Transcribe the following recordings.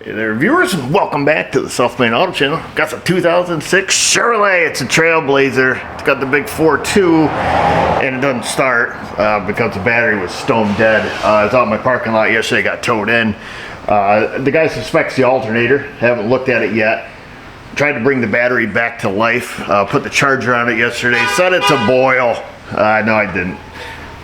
Hey there viewers, and welcome back to the South Main Auto Channel. Got some 2006 Chevrolet. It's a Trailblazer. It's got the big 4.2 and it doesn't start because the battery was stone dead. I was out in my parking lot yesterday, got towed in. The guy suspects the alternator. Haven't looked at it yet. Tried to bring the battery back to life. Put the charger on it yesterday. Set it to boil. No, I didn't.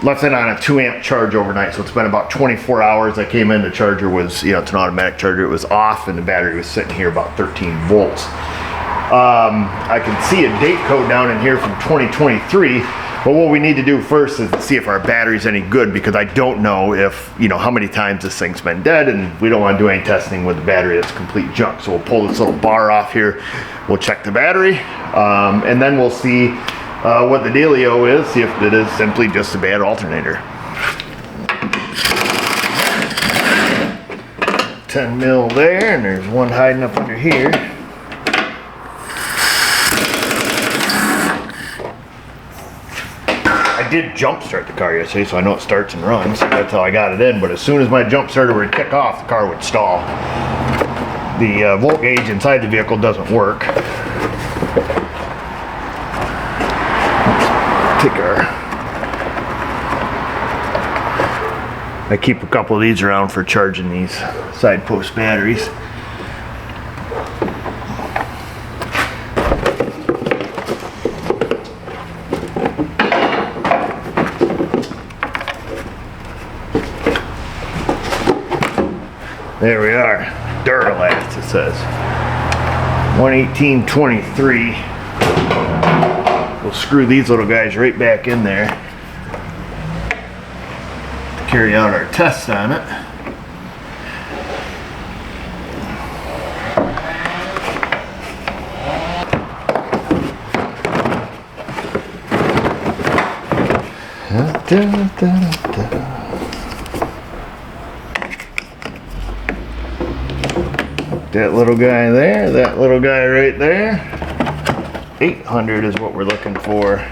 Left it on a 2-amp charge overnight, so it's been about 24 hours. I came in, the charger was, it's an automatic charger, it was off, and the battery was sitting here about 13 volts. I can see a date code down in here from 2023, but what we need to do first is see if our battery's any good, because I don't know if, how many times this thing's been dead, and we don't want to do any testing with the battery that's complete junk. So we'll pull this little bar off here, we'll check the battery, and then we'll see what the dealio is, see if it is simply just a bad alternator. 10 mil there, and there's one hiding up under here. I did jump start the car yesterday, so I know it starts and runs. That's how I got it in, but as soon as my jump starter would kick off, the car would stall. The volt gauge inside the vehicle doesn't work. I keep a couple of these around for charging these side post batteries. There we are. Duralast, it says. 118.23. We'll screw these little guys right back in there. Carry out our test on it. That little guy there, that little guy right there. 800 is what we're looking for.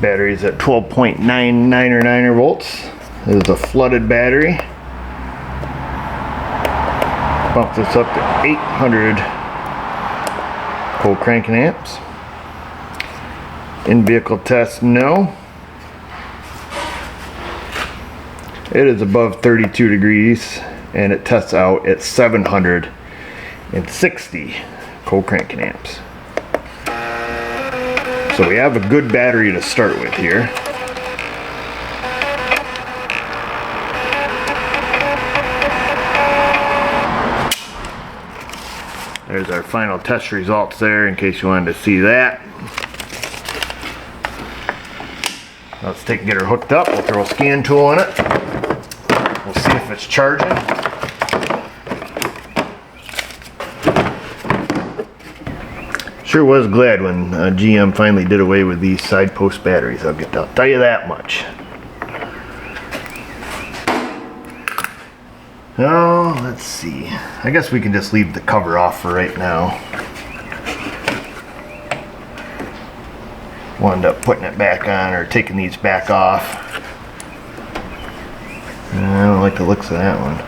Battery's at 12.99 volts. This is a flooded battery. Bump this up to 800 cold cranking amps. In-vehicle test, no. It is above 32 degrees and it tests out at 760 cold cranking amps. So we have a good battery to start with here. There's our final test results there in case you wanted to see that. Let's take and get her hooked up. We'll throw a scan tool on it. We'll see if it's charging. Sure was glad when GM finally did away with these side post batteries. I'll tell you that much. Oh, let's see. I guess we can just leave the cover off for right now. We'll end up putting it back on or taking these back off. I don't like the looks of that one.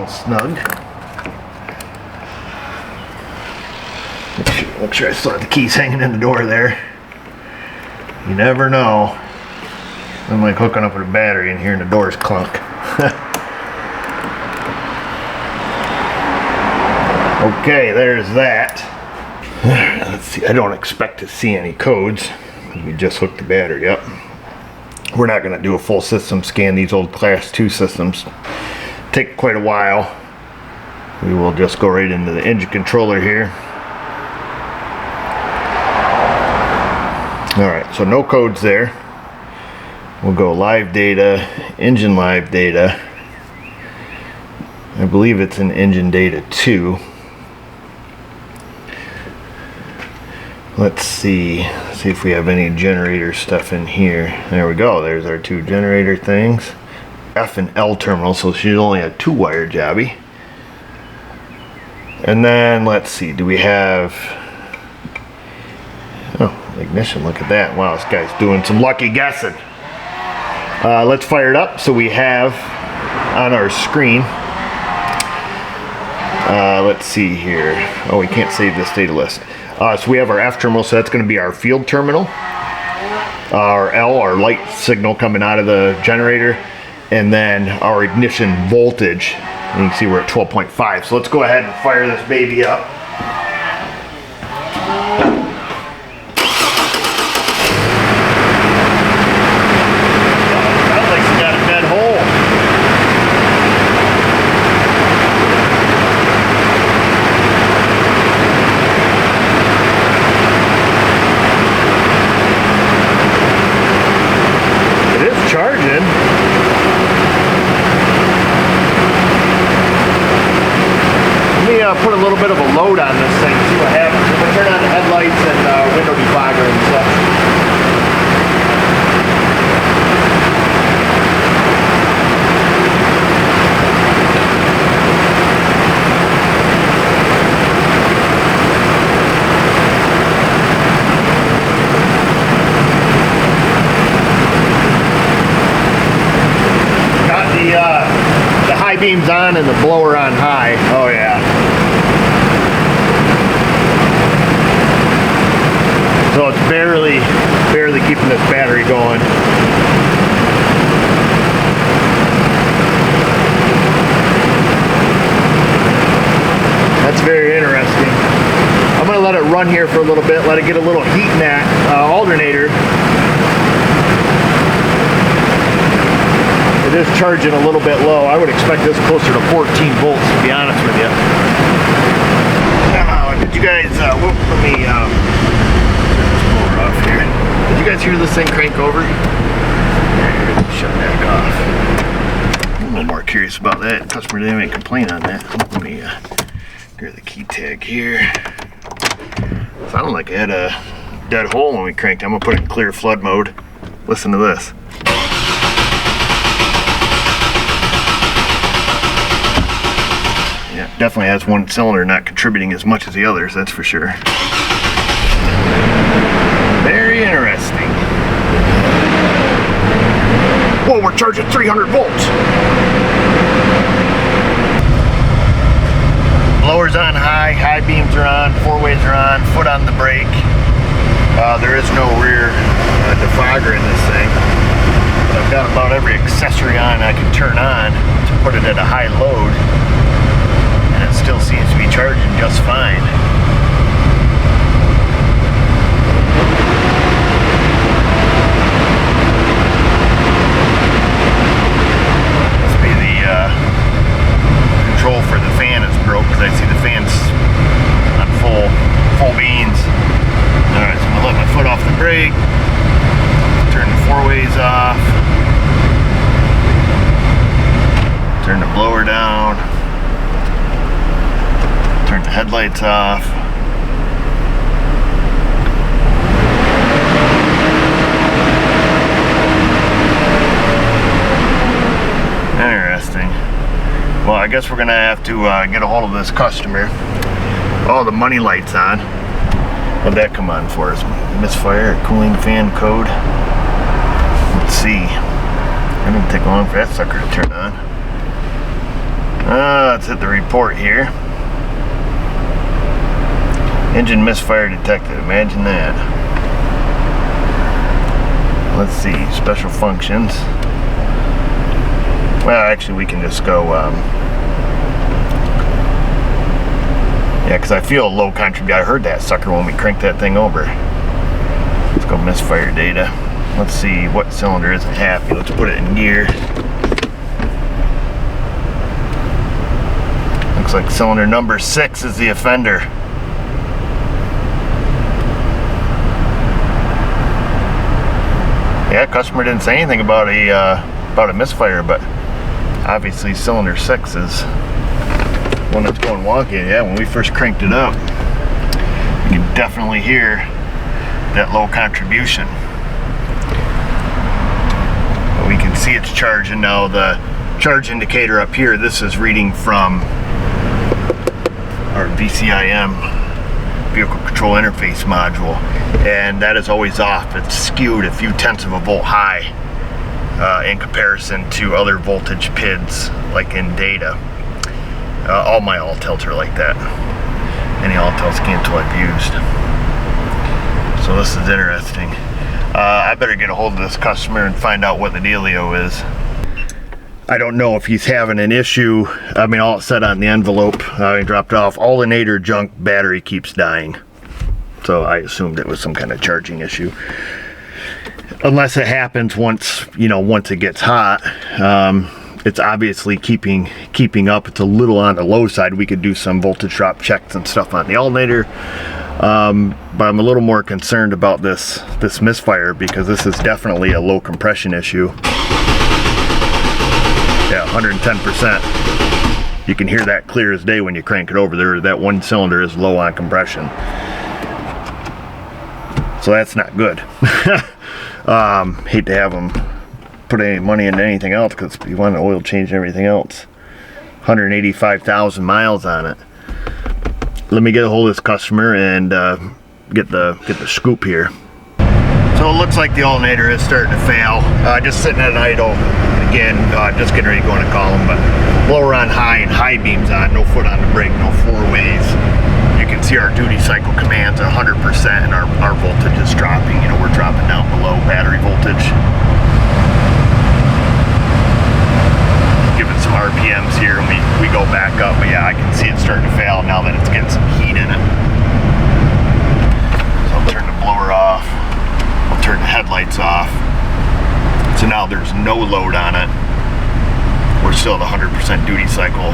Snug. Make sure I still have the keys hanging in the door there. You never know. I'm like hooking up with a battery and hearing the doors clunk. Okay, there's that. Let's see. I don't expect to see any codes. We just hooked the battery up. We're not going to do a full system scan. These old class 2 systems take quite a while. We will just go right into the engine controller here. Alright, so no codes there. We'll go live data, engine live data. I believe it's in engine data 2. Let's see if we have any generator stuff in here. There we go, there's our 2 generator things. F and L terminal, so she's only a 2-wire jobby. And then let's see, do we have, oh, ignition, look at that. Wow, this guy's doing some lucky guessing. Let's fire it up so we have on our screen. Let's see here. Oh, we can't save this data list. So we have our F terminal, so that's going to be our field terminal. Our L, our light signal coming out of the generator. And then our ignition voltage. And you can see we're at 12.5. So let's go ahead and fire this baby up. Put a little bit of a load on this thing, see what happens. We'll turn on the headlights and window defogger and stuff. Got the high beams on and the blower on high. Oh yeah. So it's barely keeping this battery going. That's very interesting. I'm gonna let it run here for a little bit, let it get a little heat in that alternator. It is charging a little bit low. I would expect this closer to 14 volts, to be honest with you. Did you guys, let me, off here. Did you guys hear this thing crank over? Shut that off. I'm a little more curious about that. Customer didn't make a complaint on that. Let me grab the key tag here. Sounded like it had a dead hole when we cranked. I'm gonna put it in clear flood mode. Listen to this. Yeah, definitely has one cylinder not contributing as much as the others, that's for sure. Very interesting. Whoa, we're charging 300 volts. Blower's on high, high beams are on, four-ways are on, foot on the brake. There is no rear defogger in this thing. I've got about every accessory on I can turn on to put it at a high load, and it still seems to be charging just fine. Control for the fan is broke because I see the fan's on full beans. Alright, so I'm gonna let my foot off the brake, turn the four-ways off, turn the blower down, turn the headlights off. Interesting. Well, I guess we're gonna have to get a hold of this customer. Oh, the money light's on. What'd that come on for us? Misfire, cooling fan code. Let's see. It didn't take long for that sucker to turn on. Let's hit the report here. Engine misfire detected. Imagine that. Let's see. Special functions. Well, actually, we can just go, yeah, because I feel a low contribution. I heard that sucker when we cranked that thing over. Let's go misfire data. Let's see what cylinder isn't happy. Let's put it in gear. Looks like cylinder number 6 is the offender. Yeah, customer didn't say anything about a misfire, but obviously cylinder 6 is one that's going wonky. Yeah, when we first cranked it up, you can definitely hear that low contribution. But we can see it's charging now. The charge indicator up here, this is reading from our our VCIM, vehicle control interface module, and that is always off. It's skewed a few tenths of a volt high in comparison to other voltage PIDs like in data. All my Altels are like that. Any Altels Cantil I've used. So this is interesting. I better get a hold of this customer and find out what the dealio is. I don't know if he's having an issue. I mean, all it said on the envelope, he dropped off, alternator junk, battery keeps dying. So I assumed it was some kind of charging issue. Unless it happens once, you know, once it gets hot. It's obviously keeping up. It's a little on the low side. We could do some voltage drop checks and stuff on the alternator. But I'm a little more concerned about this misfire, because this is definitely a low compression issue. Yeah, 110%. You can hear that clear as day when you crank it over there. That one cylinder is low on compression. So that's not good. Hate to have them put any money into anything else, because you want an oil change and everything else. 185,000 miles on it. Let me get a hold of this customer and get the scoop here. So it looks like the alternator is starting to fail. Just sitting at idle. Again, just getting ready to go in and call them, but blower on high and high beams on, no foot on the brake, no four ways. You can see our duty cycle commands 100% and our voltage is dropping. You know, we're dropping down below battery voltage. Give it some RPMs here and we go back up, but yeah, I can see it starting to fail now that it's getting some heat in it. So I'll turn the blower off. I'll turn the headlights off. So now there's no load on it. We're still at 100% duty cycle.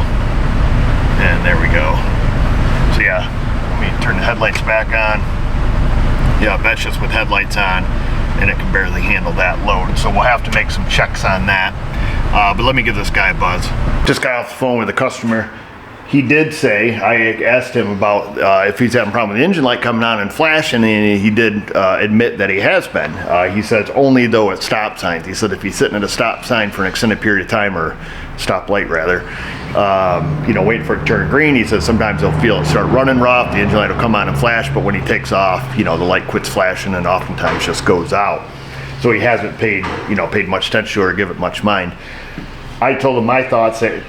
And there we go. So yeah, let me turn the headlights back on. Yeah, that's just with headlights on, and it can barely handle that load. So we'll have to make some checks on that. But let me give this guy a buzz. Just got off the phone with a customer. He did say, I asked him about if he's having a problem with the engine light coming on and flashing, and he did admit that he has been. He says only though at stop signs. He said if he's sitting at a stop sign for an extended period of time, or stop light rather, you know, waiting for it to turn green, he says sometimes he'll feel it start running rough, the engine light will come on and flash, but when he takes off, you know, the light quits flashing and oftentimes just goes out. So he hasn't paid much attention to it or give it much mind. I told him my thoughts that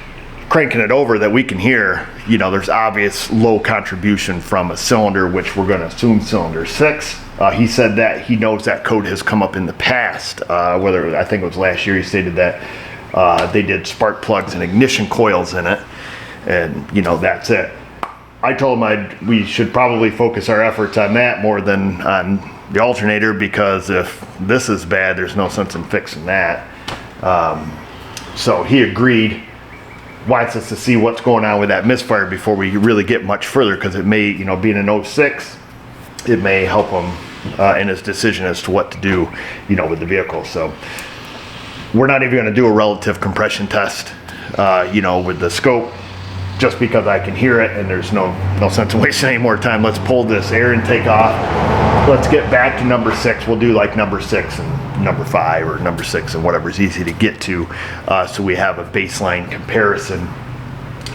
cranking it over, that we can hear, you know, there's obvious low contribution from a cylinder, which we're going to assume cylinder 6. He said that he knows that code has come up in the past, whether, I think it was last year, he stated that they did spark plugs and ignition coils in it, and you know, that's it. I told him we should probably focus our efforts on that more than on the alternator, because if this is bad, there's no sense in fixing that. So he agreed. Wants us to see what's going on with that misfire before we really get much further, because it may, you know, being an 06, it may help him in his decision as to what to do, you know, with the vehicle. So we're not even going to do a relative compression test, you know, with the scope, just because I can hear it and there's no sense in wasting any more time. Let's pull this air intake off. Let's get back to number 6. We'll do like number 6 and number 5, or number 6 and whatever's easy to get to, so we have a baseline comparison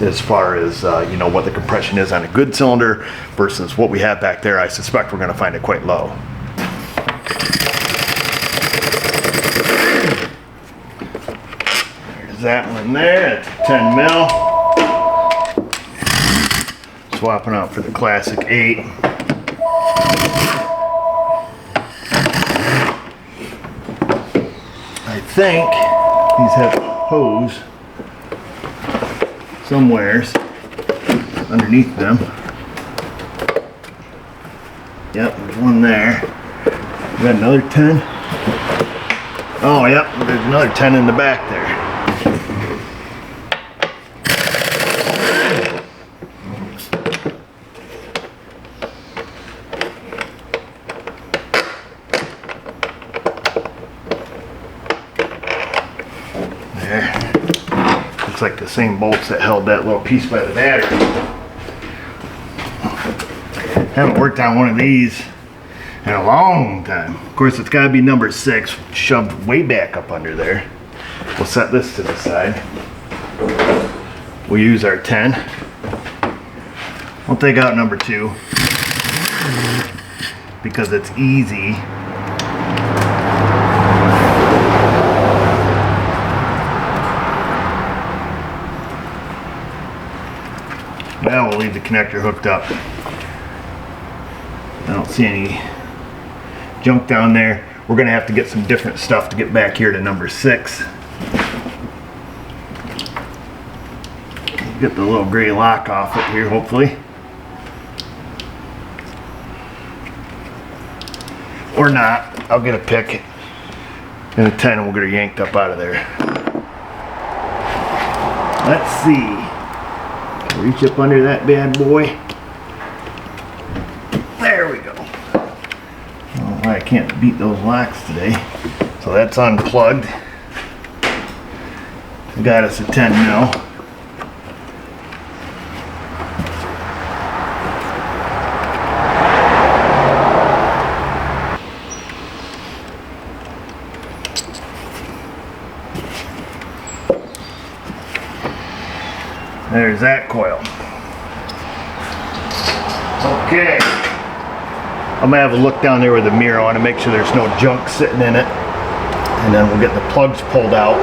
as far as you know, what the compression is on a good cylinder versus what we have back there. I suspect we're going to find it quite low. There's that one there. It's 10 mil. Swapping out for the classic 8. I think these have a hose somewheres underneath them. Yep, there's one there. We got another 10. Oh, yep, there's another 10 in the back there. Looks like the same bolts that held that little piece by the battery. Haven't worked on one of these in a long time. Of course, it's got to be number 6, shoved way back up under there. We'll set this to the side. We'll use our 10. We'll take out number 2 because it's easy. Now we'll leave the connector hooked up. I don't see any junk down there. We're gonna have to get some different stuff to get back here to number 6. Get the little gray lock off it here, hopefully. Or not. I'll get a pick and a 10 and we'll get her yanked up out of there. Let's see. Reach up under that bad boy. There we go. Oh, I can't beat those locks today. So that's unplugged. Got us a 10 mil. There's that coil. Okay. I'm gonna have a look down there with the mirror. I want to make sure there's no junk sitting in it. And then we'll get the plugs pulled out.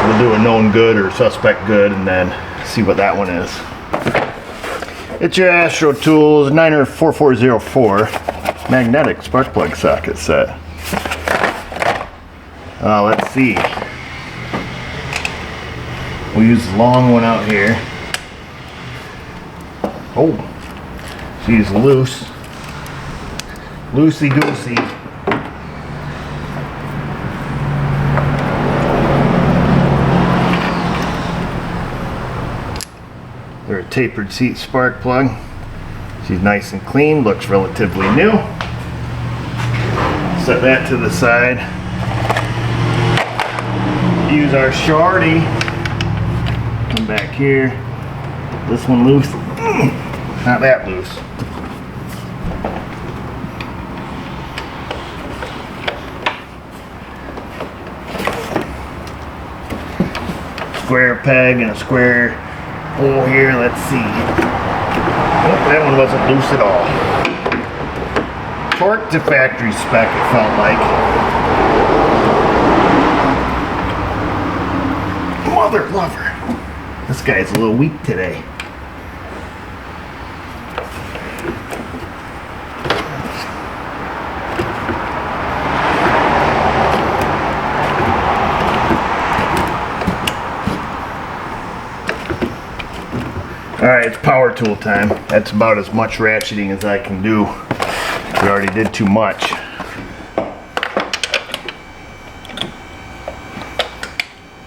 We'll do a known good or suspect good and then see what that one is. It's your Astro Tools 94404 magnetic spark plug socket set. Let's see. We'll use the long one out here. Oh, she's loose. Loosey-goosey. They're a tapered seat spark plug. She's nice and clean, looks relatively new. Set that to the side. Use our shorty. Come back here. This one loose. Not that loose. Square peg and a square hole here. Let's see. Oh, that one wasn't loose at all. Torque to factory spec, it felt like. Mother lover. This guy's a little weak today. Alright, it's power tool time. That's about as much ratcheting as I can do. We already did too much.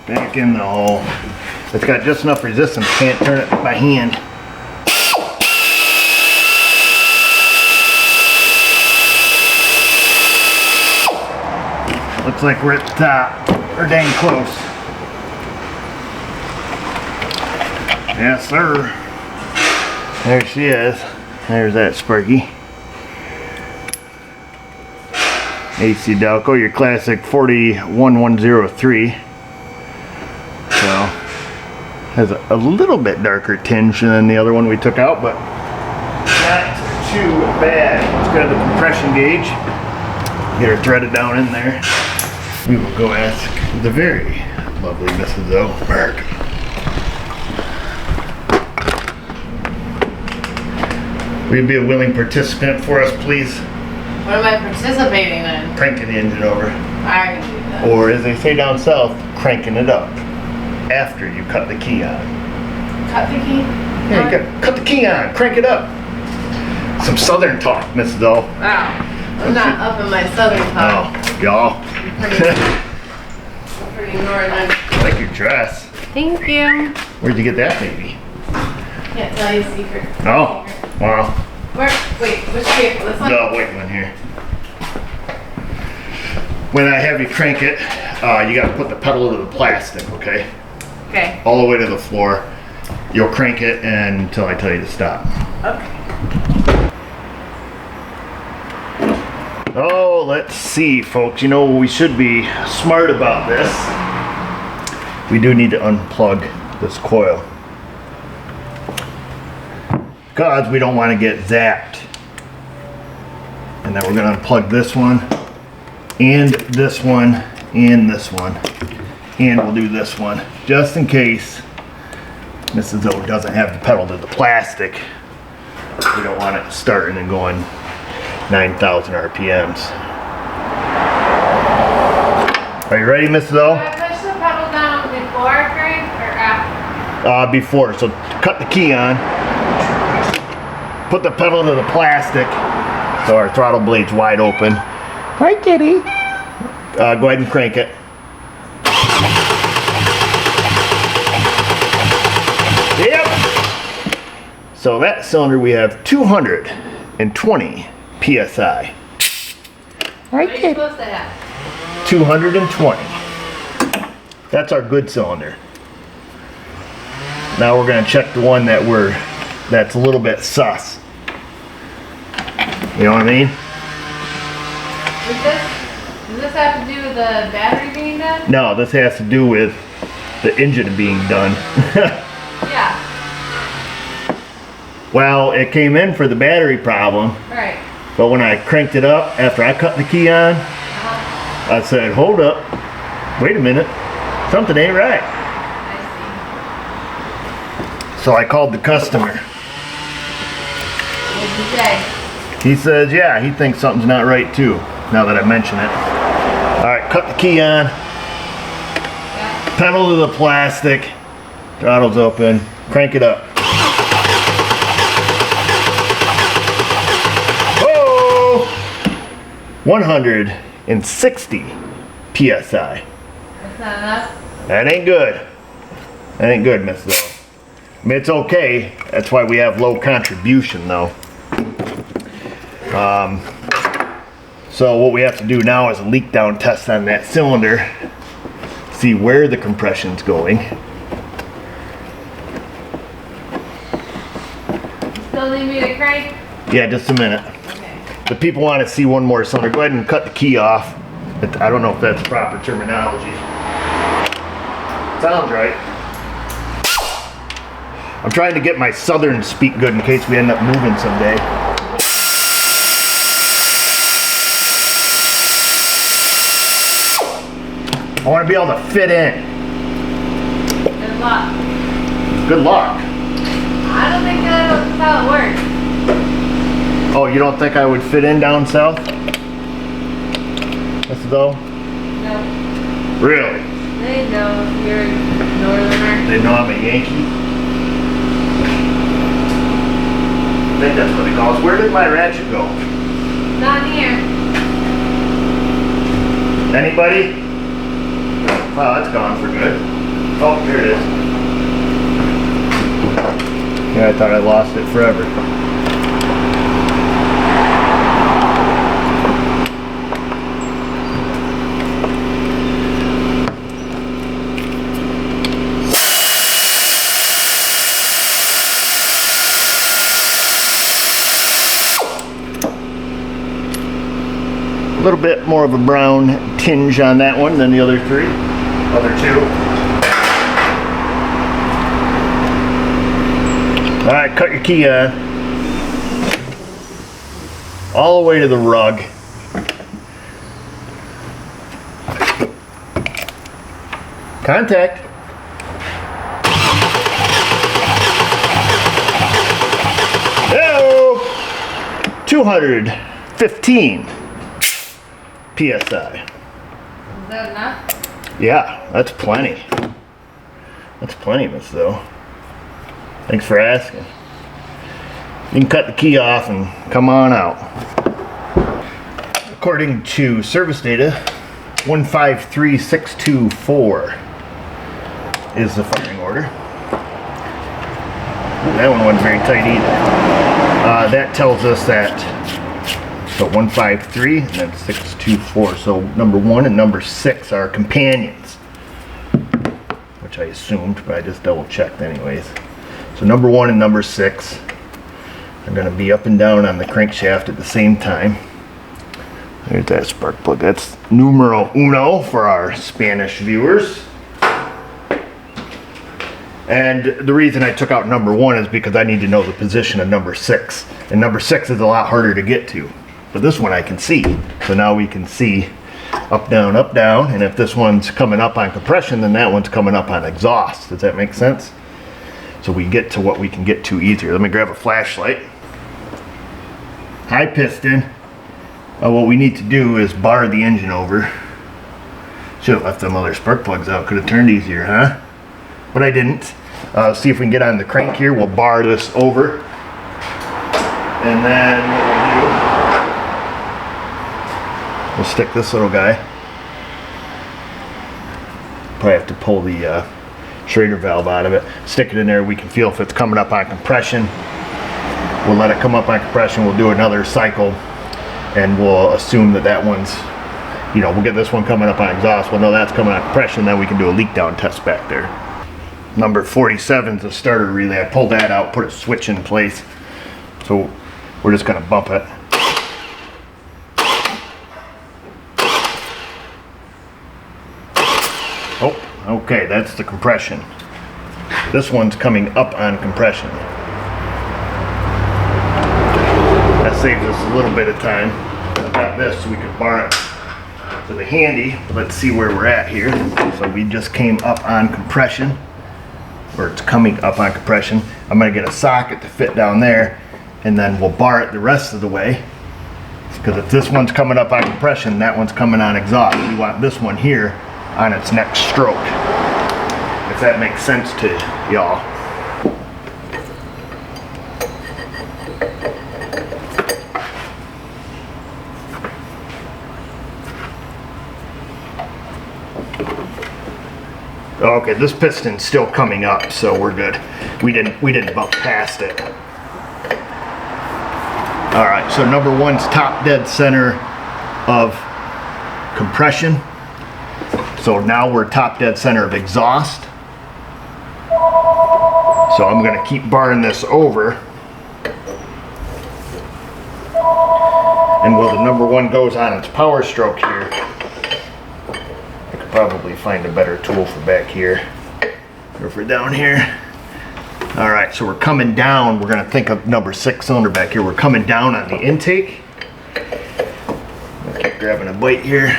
Back in the hole. It's got just enough resistance, can't turn it by hand. Looks like we're at the top. We're dang close. Yes, sir. There she is. There's that Sparky. AC Delco, your classic 41103. So, has a little bit darker tinge than the other one we took out, but not too bad. Let's go to the compression gauge. Get her threaded down in there. We will go ask the very lovely Mrs. O. Mark. Will you be a willing participant for us, please? What am I participating in? Cranking the engine over. I can do that. Or as they say down south, cranking it up after you cut the key on. Cut the key? Yeah, you got cut the key on, crank it up. Some southern talk, Mrs. O. Wow. I'm not up in my southern talk. Oh, y'all. I'm pretty northern. I like your dress. Thank you. Where'd you get that baby? Can't tell you a secret. Oh, wow. Where? Wait, which vehicle? This one? The white one here. When I have you crank it, you gotta put the pedal to the plastic, okay? Okay. All the way to the floor. You'll crank it until I tell you to stop. Okay. Oh, let's see, folks. You know, we should be smart about this. We do need to unplug this coil. because we don't want to get zapped. And then we're going to unplug this one, and this one, and this one. And we'll do this one, just in case Mrs. O doesn't have the pedal to the plastic. We don't want it starting and going 9,000 RPMs. Are you ready, Mrs. O? Do I push the pedal down before crank or after? Before, so cut the key on, put the pedal to the plastic, so our throttle blade's wide open. Hi, kitty. Go ahead and crank it. Yep. So that cylinder we have 220 PSI. What are you supposed to have? 220. That's our good cylinder. Now we're going to check the one that's a little bit sus. You know what I mean? Does this have to do with the battery being done? No, this has to do with the engine being done. Yeah. Well, it came in for the battery problem, Right. but when I cranked it up after I cut the key on, I said, hold up, wait a minute, something ain't right. I So I called the customer. see. What did you say? He says, yeah, he thinks something's not right too, now that I mention it. All right, cut the key on, Yeah. pedal to the plastic, throttle's open, crank it up. Oh, 160 PSI. That's not enough? That ain't good. That ain't good, Mrs. O. I mean, it's okay. That's why we have low contribution, though. So what we have to do now is a leak down test on that cylinder. See where the compression's going. Still need me to crank? Yeah, just a minute. Okay. The people want to see one more cylinder. Go ahead and cut the key off. I don't know if that's proper terminology. Sounds right. I'm trying to get my southern speak good in case we end up moving someday. I want to be able to fit in. Good luck. Good luck. I don't think that's how it works. Oh, you don't think I would fit in down south? Mrs. O? No. Really? They know you're a northerner. They know I'm a Yankee? I think that's what they call us. Where did my ratchet go? Not here. Anybody? Oh, that's gone for good. Oh, here it is. Yeah, I thought I lost it forever. A little bit more of a brown tinge on that one than the other two. All right, cut your key on. All the way to the rug. Contact. Hello. 215 PSI. Is that enough? Yeah, that's plenty. That's plenty, Miss though. Thanks for asking. You can cut the key off and come on out. According to service data, 153624 is the firing order. Ooh, that one wasn't very tight either. That tells us that, so 153 and then 624. So number 1 and number 6 are companions, which I assumed, but I just double checked anyways. So number 1 and number 6 are going to be up and down on the crankshaft at the same time. There's that spark plug. That's numero uno for our Spanish viewers. And the reason I took out number 1 is because I need to know the position of number 6. And number 6 is a lot harder to get to. But this one I can see. So now we can see up, down, and if this one's coming up on compression, then that one's coming up on exhaust. Does that make sense? So we get to what we can get to easier. Let me grab a flashlight. High piston. What we need to do is bar the engine over. Should have left them other spark plugs out. Could have turned easier, huh? But I didn't. See if we can get on the crank here. We'll bar this over. And then what we'll stick this little guy. Probably have to pull the Schrader valve out of it. Stick it in there. We can feel if it's coming up on compression. We'll let it come up on compression. We'll do another cycle. And we'll assume that that one's, you know, we'll get this one coming up on exhaust. We'll know that's coming on compression. Then we can do a leak down test back there. Number 47 is a starter relay. I pulled that out, put a switch in place. So we're just going to bump it. Oh, okay, that's the compression. This one's coming up on compression. That saves us a little bit of time. I got this so we can bar it to the handy. Let's see where we're at here. So we just came up on compression, or it's coming up on compression. I'm going to get a socket to fit down there, and then we'll bar it the rest of the way. Because if this one's coming up on compression, that one's coming on exhaust. We want this one here on its next stroke. If that makes sense to y'all. Okay, this piston's still coming up, so we're good. We didn't bump past it. All right, so number 1's top dead center of compression. So now we're top dead center of exhaust. So I'm gonna keep barring this over. And while the number 1 goes on its power stroke here, probably find a better tool for back here or for down here. All right, so we're coming down. We're going to think of number 6 cylinder back here. We're coming down on the intake. I'll keep grabbing a bite here.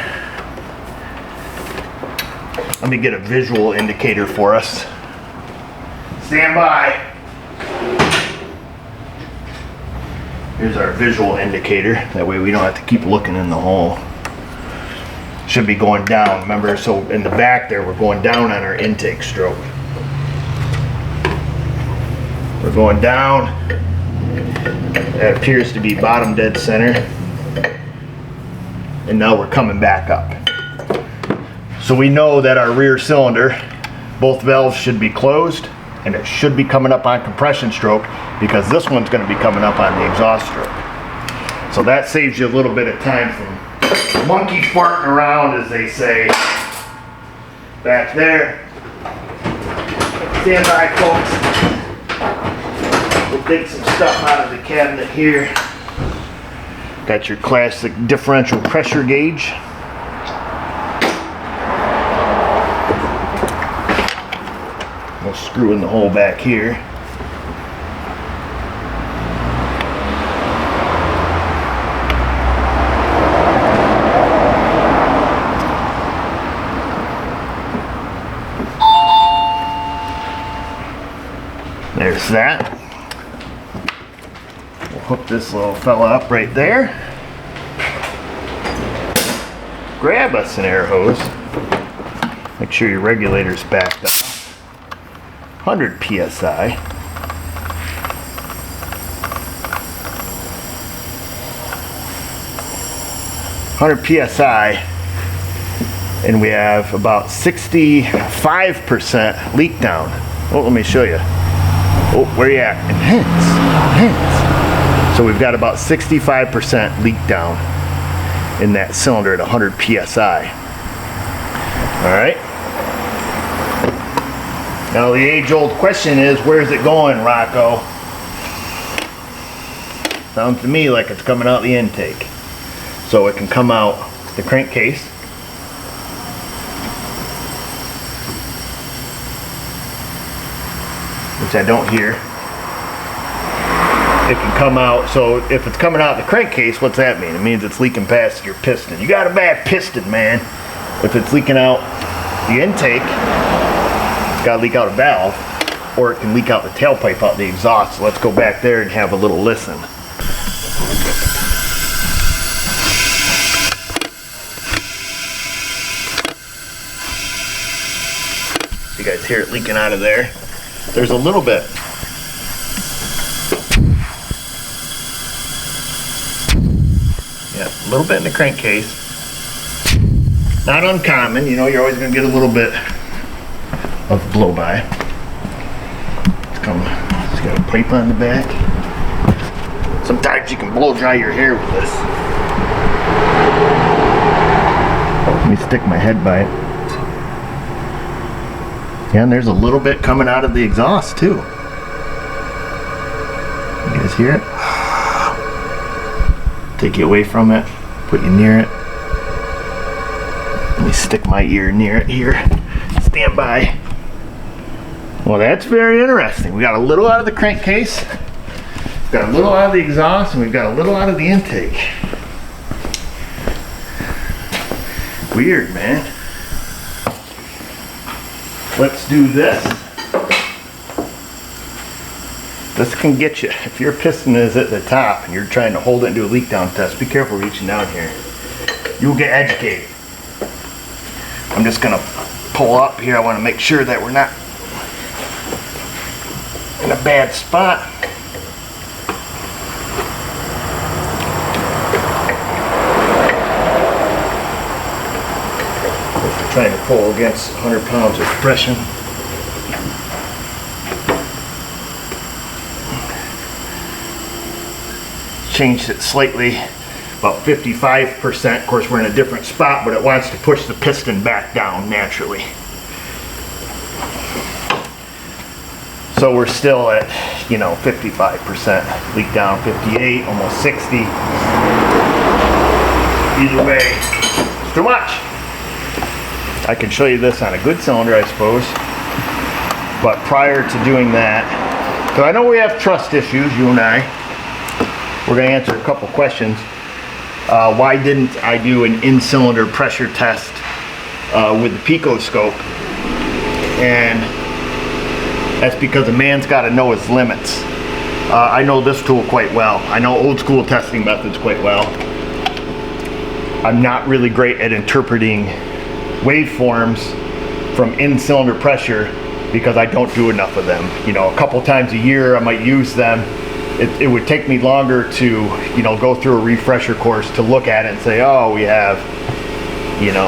Let me get a visual indicator for us. Stand by. Here's our visual indicator. That way we don't have to keep looking in the hole. Should be going down, remember? So in the back there, we're going down on our intake stroke. We're going down. That appears to be bottom dead center. And now we're coming back up. So we know that our rear cylinder, both valves should be closed, and it should be coming up on compression stroke, because this one's going to be coming up on the exhaust stroke. So that saves you a little bit of time from monkey farting around, as they say. Back there. Stand by, folks. We'll take some stuff out of the cabinet here. Got your classic differential pressure gauge. We'll screw in the hole back here. There's that. We'll hook this little fella up right there. Grab us an air hose. Make sure your regulator's backed up. 100 psi. And we have about 65% leak down. Oh, let me show you. Oh, where you at? Enhance. So we've got about 65% leak down in that cylinder at 100 psi. All right. Now the age-old question is, where's it going, Rocco? Sounds to me like it's coming out the intake. So it can come out the crankcase. which I don't hear. It can come out, so if it's coming out the crankcase, what's that mean? It means it's leaking past your piston. You got a bad piston, man. If it's leaking out the intake, it's got to leak out a valve, or it can leak out the tailpipe out the exhaust. So let's go back there and have a little listen. You guys hear it leaking out of there? There's a little bit. Yeah, a little bit in the crankcase. Not uncommon, you know, you're always gonna get a little bit of blow by. It's got a pipe on the back. Sometimes you can blow dry your hair with this. Let me stick my head by it. Yeah, and there's a little bit coming out of the exhaust too. You guys hear it? Take you away from it, put you near it. Let me stick my ear near it here. Stand by. Well, that's very interesting. We got a little out of the crankcase, got a little out of the exhaust, and we've got a little out of the intake. Weird, man. Let's do this. This can get you. If your piston is at the top and you're trying to hold it and do a leak down test, be careful reaching down here. You'll get educated. I'm just gonna pull up here. I want to make sure that we're not in a bad spot. We're trying to pull against 100 pounds of compression. Changed it slightly, about 55%. Of course, we're in a different spot, but it wants to push the piston back down naturally. So we're still at, 55%. Leak down 58, almost 60. Either way, it's too much. I can show you this on a good cylinder, I suppose. But prior to doing that, because I know we have trust issues, you and I. We're going to answer a couple questions. Why didn't I do an in-cylinder pressure test with the Pico scope? And that's because a man's got to know his limits. I know this tool quite well. I know old school testing methods quite well. I'm not really great at interpreting waveforms from in-cylinder pressure because I don't do enough of them. A couple times a year I might use them. It would take me longer to, go through a refresher course to look at it and say, oh, we have,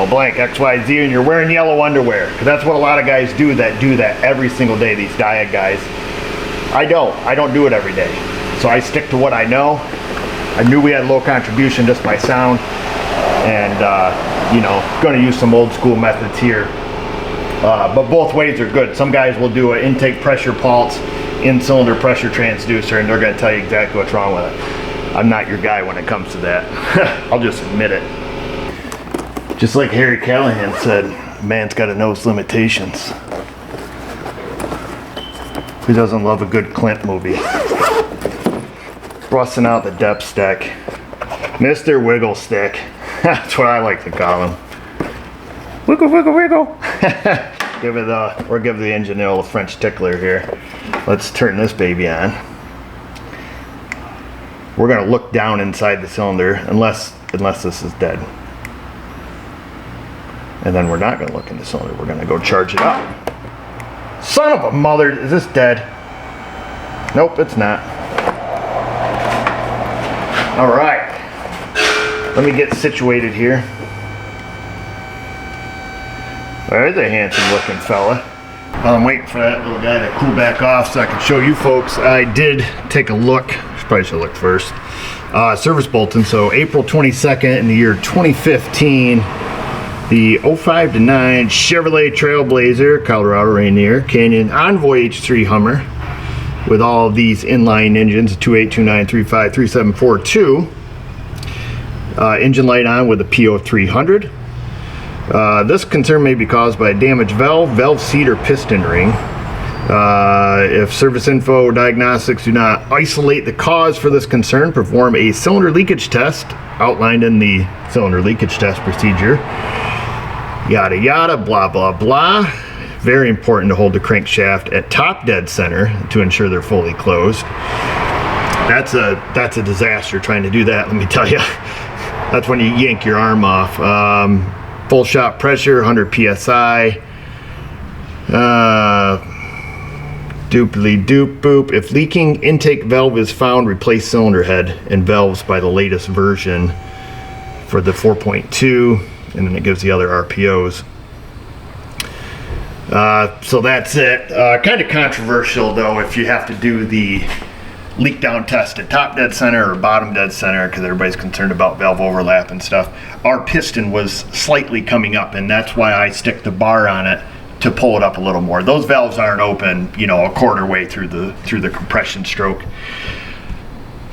blank XYZ and you're wearing yellow underwear. Because that's what a lot of guys do that every single day, these diet guys. I don't do it every day. So I stick to what I know. I knew we had low contribution just by sound. And, going to use some old school methods here. But both ways are good. Some guys will do an intake pressure pulse, in-cylinder pressure transducer, and they're going to tell you exactly what's wrong with it. I'm not your guy when it comes to that. I'll just admit it. Just like Harry Callahan said, a man's got to know his limitations. Who doesn't love a good Clint movie? Busting out the depth stick. Mr. Wiggle Stick. That's what I like to call him. Wiggle, wiggle, wiggle. Give the engine a little French tickler here. Let's turn this baby on. We're gonna look down inside the cylinder unless this is dead. And then we're not gonna look in the cylinder. We're gonna go charge it up. Son of a mother, is this dead? Nope, it's not. All right, let me get situated here. There's a handsome looking fella. While I'm waiting for that little guy to cool back off so I can show you folks, I did take a look. Probably should have looked first. Service bulletin. So April 22nd in the year 2015, the 05 to 9 Chevrolet Trailblazer, Colorado Rainier, Canyon Envoy H3 Hummer with all of these inline engines, 28, 29, 35, 3742. Engine light on with a PO300. This concern may be caused by a damaged valve seat, or piston ring. If service info diagnostics do not isolate the cause for this concern, perform a cylinder leakage test outlined in the cylinder leakage test procedure. Yada yada, blah blah blah. Very important to hold the crankshaft at top dead center to ensure they're fully closed. That's a disaster trying to do that, let me tell you. That's when you yank your arm off. Full shot pressure, 100 psi. Dooply doop boop. If leaking intake valve is found, replace cylinder head and valves by the latest version for the 4.2, and then it gives the other RPOs. So that's it. Kind of controversial though if you have to do the leak down test at top dead center or bottom dead center, because everybody's concerned about valve overlap and stuff. Our piston was slightly coming up, and that's why I stick the bar on it to pull it up a little more. Those valves aren't open, you know, a quarter way through the compression stroke.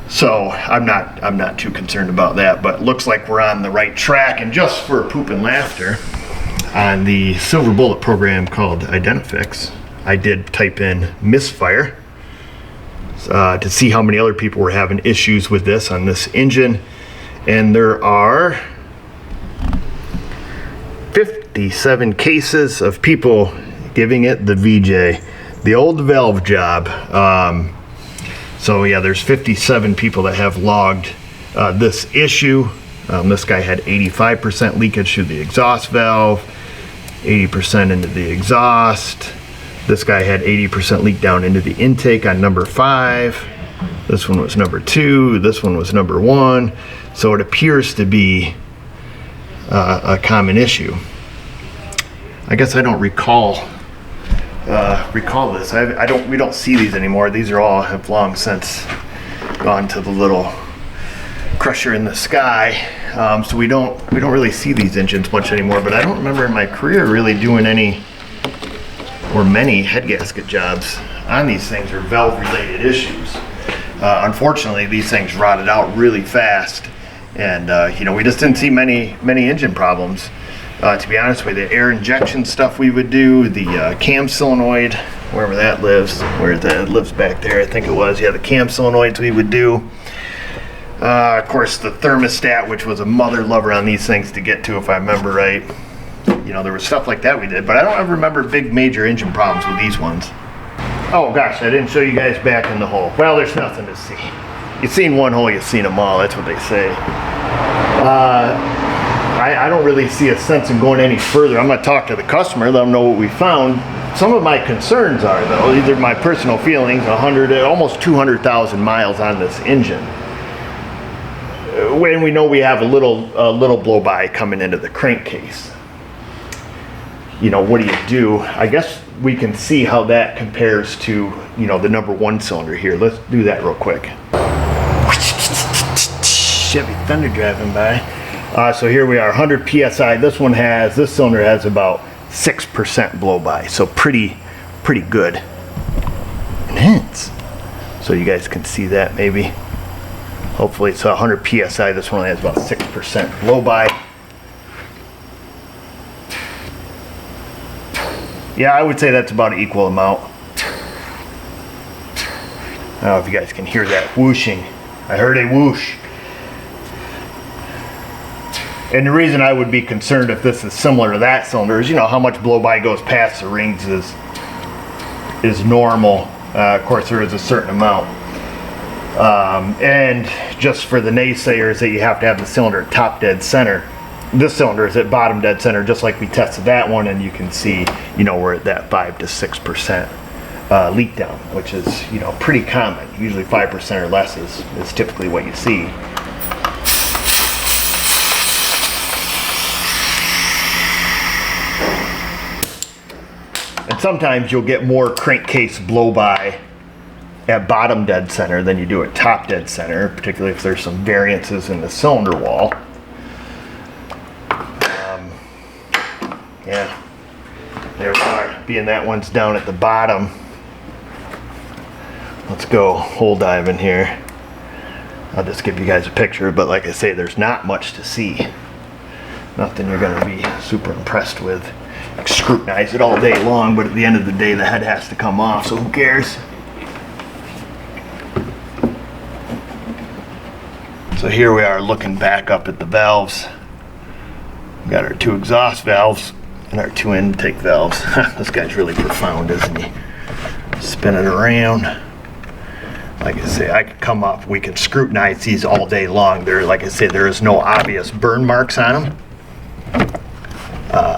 So I'm not too concerned about that, but looks like we're on the right track. And just for poop and laughter, on the silver bullet program called Identifix, I did type in misfire to see how many other people were having issues with this on this engine, and there are 57 cases of people giving it the VJ, the old valve job. So yeah, there's 57 people that have logged this issue. This guy had 85% leakage through the exhaust valve, 80% into the exhaust. This guy had 80% leak down into the intake on number 5. This one was number 2. This one was number 1. So it appears to be a common issue. I guess I don't recall this. We don't see these anymore. These are all have long since gone to the little crusher in the sky. So we don't really see these engines much anymore. But I don't remember in my career really doing any or many head gasket jobs on these things or valve related issues. Unfortunately, these things rotted out really fast, and you know, we just didn't see many engine problems. To be honest with you, the air injection stuff we would do, the cam solenoid, wherever that lives, it lives back there, I think it was. Yeah, the cam solenoids we would do. Of course, the thermostat, which was a mother lover on these things to get to, if I remember right. You know, there was stuff like that we did, but I don't ever remember big major engine problems with these ones. Oh gosh, I didn't show you guys back in the hole. Well, there's nothing to see. You've seen one hole, you've seen them all. That's what they say. I don't really see a sense in going any further. I'm going to talk to the customer, let them know what we found. Some of my concerns are, though, these are my personal feelings, almost 200,000 miles on this engine. When we know we have a little blow-by coming into the crankcase. You know, what do? I guess we can see how that compares to, you know, the number 1 cylinder here. Let's do that real quick. Chevy Thunder driving by. So here we are, 100 psi. This cylinder has about 6% blow-by, so pretty good. Enhance. So you guys can see that maybe. Hopefully it's 100 psi. This one has about 6% blow-by. Yeah, I would say that's about an equal amount. I don't know if you guys can hear that whooshing. I heard a whoosh. And the reason I would be concerned if this is similar to that cylinder is, you know, how much blow-by goes past the rings is normal. Of course, there is a certain amount. And just for the naysayers that you have to have the cylinder at top dead center, this cylinder is at bottom dead center, just like we tested that one, and you can see, you know, we're at that 5 to 6% leak down, which is, you know, pretty common. Usually 5% or less is typically what you see. And sometimes you'll get more crankcase blow-by at bottom dead center than you do at top dead center, particularly if there's some variances in the cylinder wall. Yeah, there we are. Being that one's down at the bottom, let's go hole diving here. I'll just give you guys a picture, but like I say, there's not much to see. Nothing you're going to be super impressed with. scrutinize it all day long, but at the end of the day, the head has to come off, so who cares? So here we are looking back up at the valves. We got our 2 exhaust valves and our 2 intake valves. This guy's really profound, isn't he? Spin it around. Like I say, I could come up, we can scrutinize these all day long. There, like I say, there is no obvious burn marks on them.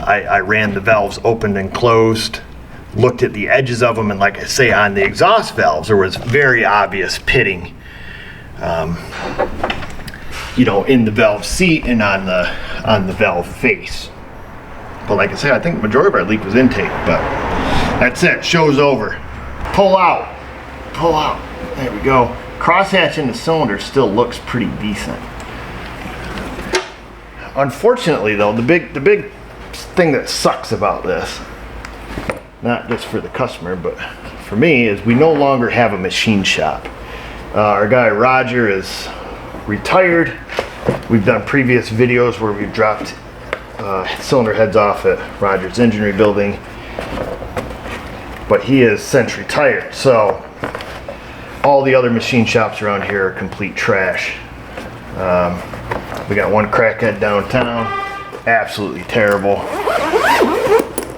I ran the valves open and closed, looked at the edges of them, and like I say, on the exhaust valves, there was very obvious pitting. You know, in the valve seat and on the valve face. But like I say, I think the majority of our leak was intake, but that's it, show's over. Pull out, pull out, there we go. Crosshatch in the cylinder still looks pretty decent. Unfortunately though, the big thing that sucks about this, not just for the customer, but for me, is we no longer have a machine shop. Our guy Roger is retired. We've done previous videos where we've dropped cylinder heads off at Roger's engine rebuilding, but he has since retired, so all the other machine shops around here are complete trash. We got one crackhead downtown, absolutely terrible.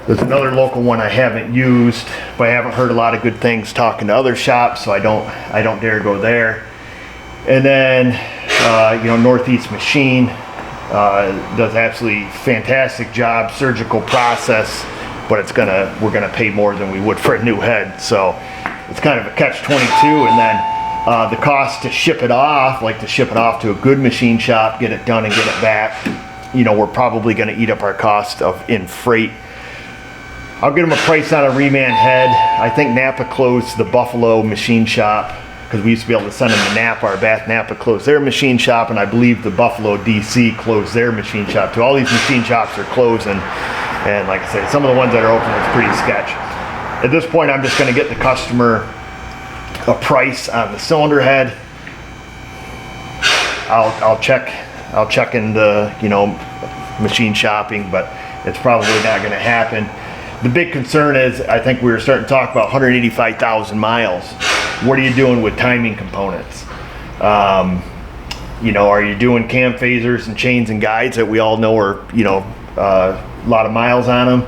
There's another local one I haven't used, but I haven't heard a lot of good things talking to other shops, so I don't dare go there. And then, you know, Northeast Machine does absolutely fantastic job, surgical process, but we're gonna pay more than we would for a new head. So it's kind of a catch-22. And then the cost to ship it off, like to ship it off to a good machine shop, get it done and get it back, you know, we're probably gonna eat up our cost in freight. I'll get them a price on a reman head. I think Napa closed the Buffalo machine shop, because we used to be able to send them to Napa. Our Bath Napa closed their machine shop, and I believe the Buffalo DC closed their machine shop too. All these machine shops are closing, and like I say, some of the ones that are open, it's pretty sketch. At this point, I'm just going to get the customer a price on the cylinder head. I'll check in the, you know, machine shopping, but it's probably not going to happen. The big concern is, I think we were starting to talk about 185,000 miles. What are you doing with timing components? You know, are you doing cam phasers and chains and guides that we all know are, you know, a lot of miles on them?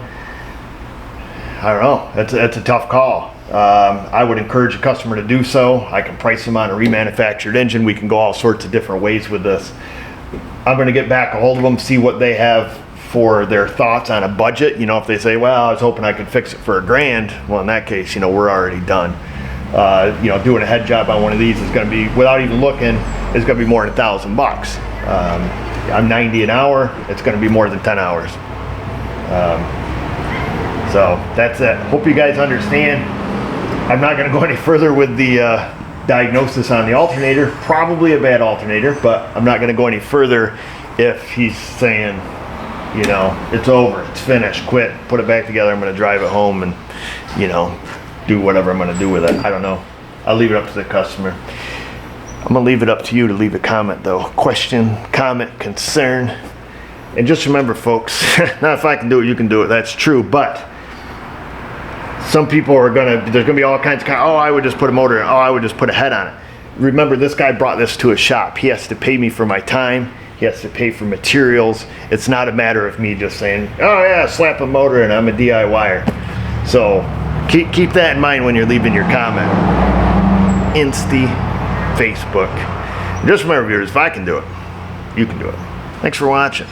I don't know. That's a tough call. I would encourage a customer to do so. I can price them on a remanufactured engine. We can go all sorts of different ways with this. I'm going to get back a hold of them, see what they have for their thoughts on a budget. You know, if they say, well, I was hoping I could fix it for $1,000, well, in that case, you know, we're already done. You know, doing a head job on one of these is going to be, without even looking, is going to be more than $1,000 bucks. I'm 90 an hour. It's going to be more than 10 hours. So that's it. Hope you guys understand. I'm not going to go any further with the diagnosis on the alternator. Probably a bad alternator, but I'm not going to go any further if he's saying, you know, it's over, it's finished, quit, put it back together, I'm going to drive it home and, you know, do whatever I'm going to do with it. I don't know. I'll leave it up to the customer. I'm going to leave it up to you to leave a comment though. Question, comment, concern. And just remember folks, not if I can do it, you can do it. That's true. But some people are there's going to be all kinds of, oh, I would just put a motor in. Oh, I would just put a head on it. Remember, this guy brought this to a shop. He has to pay me for my time. He has to pay for materials. It's not a matter of me just saying, oh yeah, slap a motor in, I'm a DIYer. So keep that in mind when you're leaving your comment. Insta, Facebook. Just remember viewers, if I can do it, you can do it. Thanks for watching.